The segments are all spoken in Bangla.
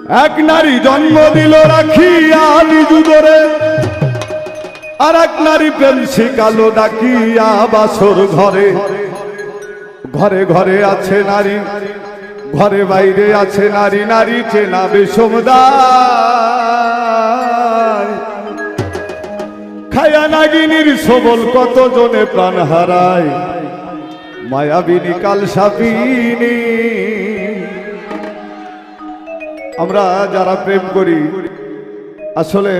এক নারী জন্ম দিল রাখিয়া নিজ উদরে, আর এক নারী প্রেম শিখালো ডাকিয়া বাসর ঘরে। ঘরে ঘরে আছে নারী, ঘরে বাইরে আছে নারী, নারী চেনা বিষমদায়। খায়া নাগিনীর সবল কত জনে প্রাণ হারায়, মায়াবিনী কাল সাপিনী। আমরা যারা প্রেম করি, আসলে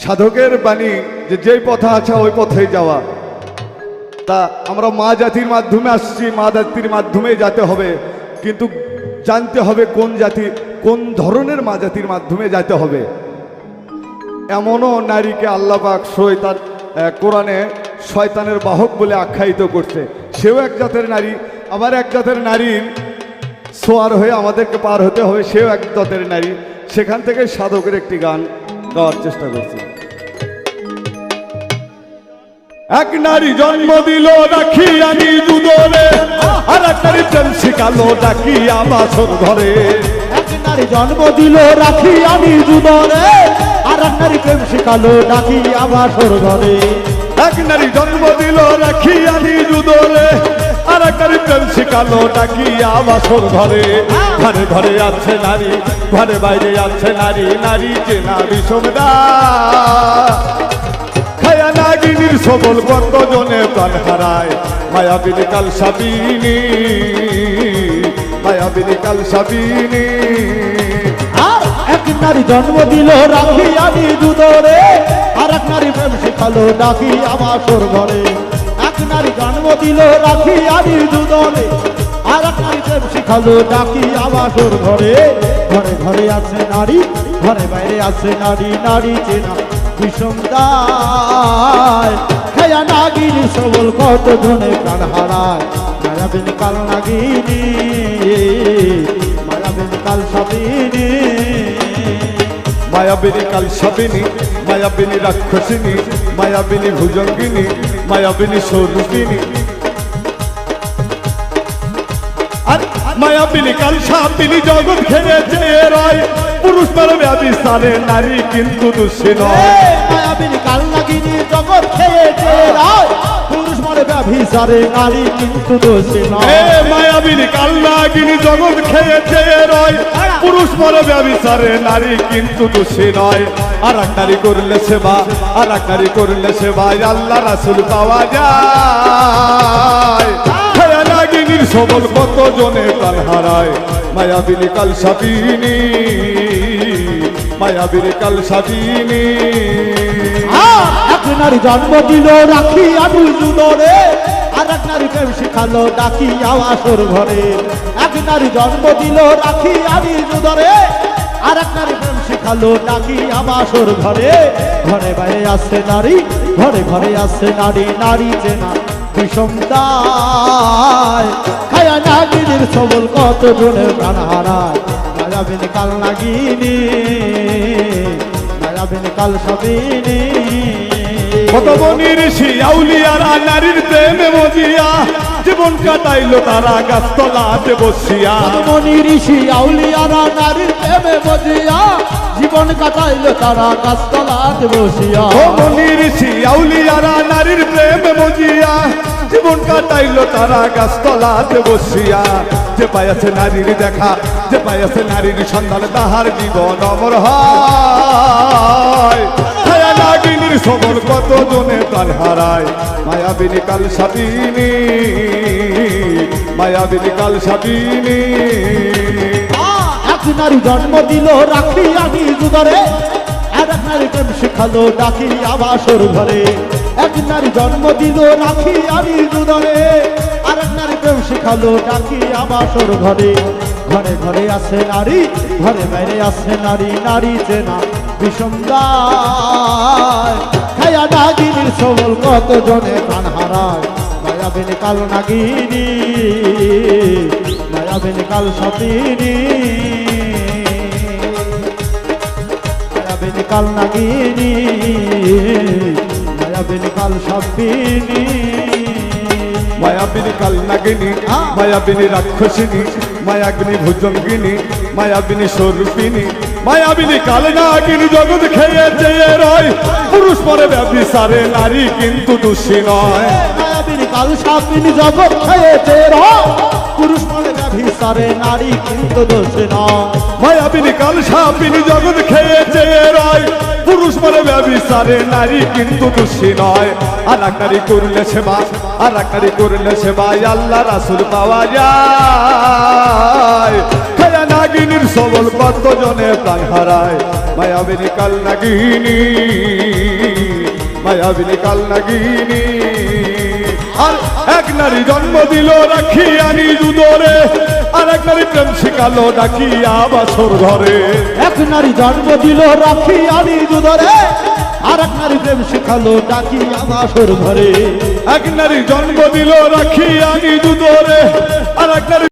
সাধকের বাণী যেই পথে আছে ওই পথেই যাওয়া। তা আমরা মা জাতির মাধ্যমে আসছি, মা জাতির মাধ্যমেই যেতে হবে, কিন্তু জানতে হবে কোন জাতি, কোন ধরনের মা জাতির মাধ্যমে যেতে হবে। এমনও নারীকে আল্লাহ পাক শয়তান কোরআনে শয়তানের বাহক বলে আখ্যায়িত করছে। সেও এক জাতের নারী, আবার এক জাতের নারীর সোয়ার হয়ে আমাদেরকে পার হতে হবে, সেও এক জাতের নারী। সেখান থেকে সাধকের একটি গান গাওয়ার চেষ্টা করছি। এক নারী জন্ম দিল রাখিয়া নিজ উদরে, আর এক নারী প্রেম শিখালো ডাকিয়া বাসর ঘরে। এক নারী জন্ম দিল রাখিয়া নিজ উদরে, আর এক নারী প্রেম শিখালো ডাকিয়া বাসর ঘরে। এক নারী জন্ম দিল রাখিয়া নিজ উদরে, আর এক নারী প্রেম শিখালো ডাকিয়া বাসর ঘরে। ঘরে ঘরে আছে নারী, ঘরে বাইরে আছে নারী, নারী চেনা বিষমদায়। খায়া নাগিনীর সবল কত জনে প্রাণ হারায়, মায়াবিনী কাল সাপিনী, মায়াবিনী কাল সাপিনী। আর এক নারী জন্ম দিল রাখিয়া নিজ উদরে, আর এক নারী প্রেম শিখালো ডাকিয়া বাসর ঘরে। এক নারী জন্ম দিল রাখিয়া নিজ উদরে, আর এক নারী প্রেম শিখালো ডাকিয়া বাসর ঘরে। ঘরে ঘরে আছে নারী, ঘরে বাইরে আছে নারী, নারী চেনা বিষমদায়। খায়া নাগিনী সবল কত জনে প্রাণ হারায়, মায়াবিনী কাল নাগিনী, মায়াবিনী কাল সাপিনী। মায়াবিনী কাল সাপিনী, মায়াবিনী রাক্ষসিনী, মায়াবিনী ভুজঙ্গিনী, মায়াবিনী স্বরূপিনী। আর মায়াবিনী কাল সাপিনী জগৎ খেয়েছে রয়, পুরুষ মারবে আবিষ্কারে নারী কিন্তু দোষী নয়। মায়াবিনী কাল নাগিনী জগৎ খেয়েছে রয়, পুরুষ মারে ব্যভিচারে নারী কিন্তু দোষী নয়। মায়াবিনী কাল নাগিনী জগৎ খেয়েছে রয়, পুরুষ মারে ব্যভিচারে নারী কিন্তু দোষী নয়। আর এক নারী করলে সেবা, আর এক নারী করলে সেবা, আল্লাহ রাসূল পাওয়া যায়। খায়া নাগিনীর সবল কত জনে প্রাণ হারায়, মায়াবিনী কাল সাপিনী, মায়াবিনী কাল সাপিনী। এক নারী জন্ম দিল রাখিয়া নিজ উদরে, আর এক নারী প্রেম শিখালো ডাকিয়া বাসর ঘরে। এক নারী জন্ম দিল রাখিয়া নিজ উদরে, আর এক নারী প্রেম শিখালো ডাকিয়া বাসর ঘরে। ঘরে বাইরে আছে নারী, ঘরে ঘরে আছে নারী, নারী চেনা বিষমদায়। খায়া নাগিনীর সবল কত জনে প্রাণ হারায়, মায়াবিনী কাল নাগিনী, মায়াবিনী কাল সাপিনী। কত বনি ঋষি আউলিয়ারা নারীর প্রেমে মজিয়া, জীবন কাটাইলো তারা গাছতলাতে বসিয়া। মনি ঋষি আউলিয়ারা নারীর প্রেমে মজিয়া, জীবন কাটাইলো তারা গাছতলাতে বসিয়া। ও বনি ঋষি আউলিয়ারা নারীর প্রেমে মজিয়া, জীবন কাটাইলো তারা গাছতলাতে বসিয়া। যে পাইয়াছে নারীর দেখা, যে পাইয়াছে নারীর সন্ধান, তাহার জীবন অমর হয়। ছায়া নাগিনীর সবল কত জনে প্রাণ হারায়, মায়াবিনী কাল সাপিনী, মায়াবিনী কাল সাপিনী। এক নারী জন্ম দিল রাখিয়া নিজ উদরে, আর এক নারী প্রেম শিখালো ডাকিয়া বাসর ঘরে। এক নারী জন্ম দিল রাখিয়া নিজ উদরে, আর এক নারী প্রেম শিখালো ডাকিয়া বাসর ঘরে। ঘরে ঘরে আছে নারী, ঘরে বাইরে আছে নারী, নারী চেনা বিষমদায়। খায়া নাগিনীর সবল কত জনে প্রাণ হারায়, মায়াবিনী কাল নাগিনী, মায়াবিনী কাল সাপিনী। মায়াবিনী কাল নাগিনী, মায়াবিনী কাল সাপিনী। মায়াবিনী কাল নাগিনী, মায়াবিনী রাক্ষসিনী, মায়াগ্নি ভুজঙ্গিনী, মায়াবিনী স্বরূপিনী, মায়াবিনী কাল নাগিনী জগৎ খেয়ে চেয়ে রয়, পুরুষ পরে ব্যভিচারে নারী কিন্তু দোষী নয়। মায়াবিনী কাল সাপিনী জগৎ খেয়েছে পুরুষ মনে ব্যভিচারে নারী কিন্তু দোষ নয়। মায়াবিনী কাল সাপিনী জগৎ খেয়ে চেয়ে রয়, পুরুষ পরে ব্যভিচারে নারী কিন্তু দোষী নয়। আর এক নারী করলে সেবা, আর এক নারী করলে সেবায় আল্লাহ রাসূল পাওয়া যায়। খায়া নাগিনীর সবল কতজনে প্রাণ হারায়, মায়াবিনী কাল নাগিনী, মায়াবিনী কাল নাগিনী। আর এক নারী জন্ম দিল রাখিয়া নিজ উদরে, আর এক নারী প্রেম শিখালো ডাকিয়া বাসর ঘরে। এক নারী জন্ম দিল রাখি আনি দুধরে, আর এক নারী প্রেম শিখালো ডাকি বাসর ঘরে। এক নারী জন্ম দিল রাখিয়া নিজ উদরে, আর এক নারী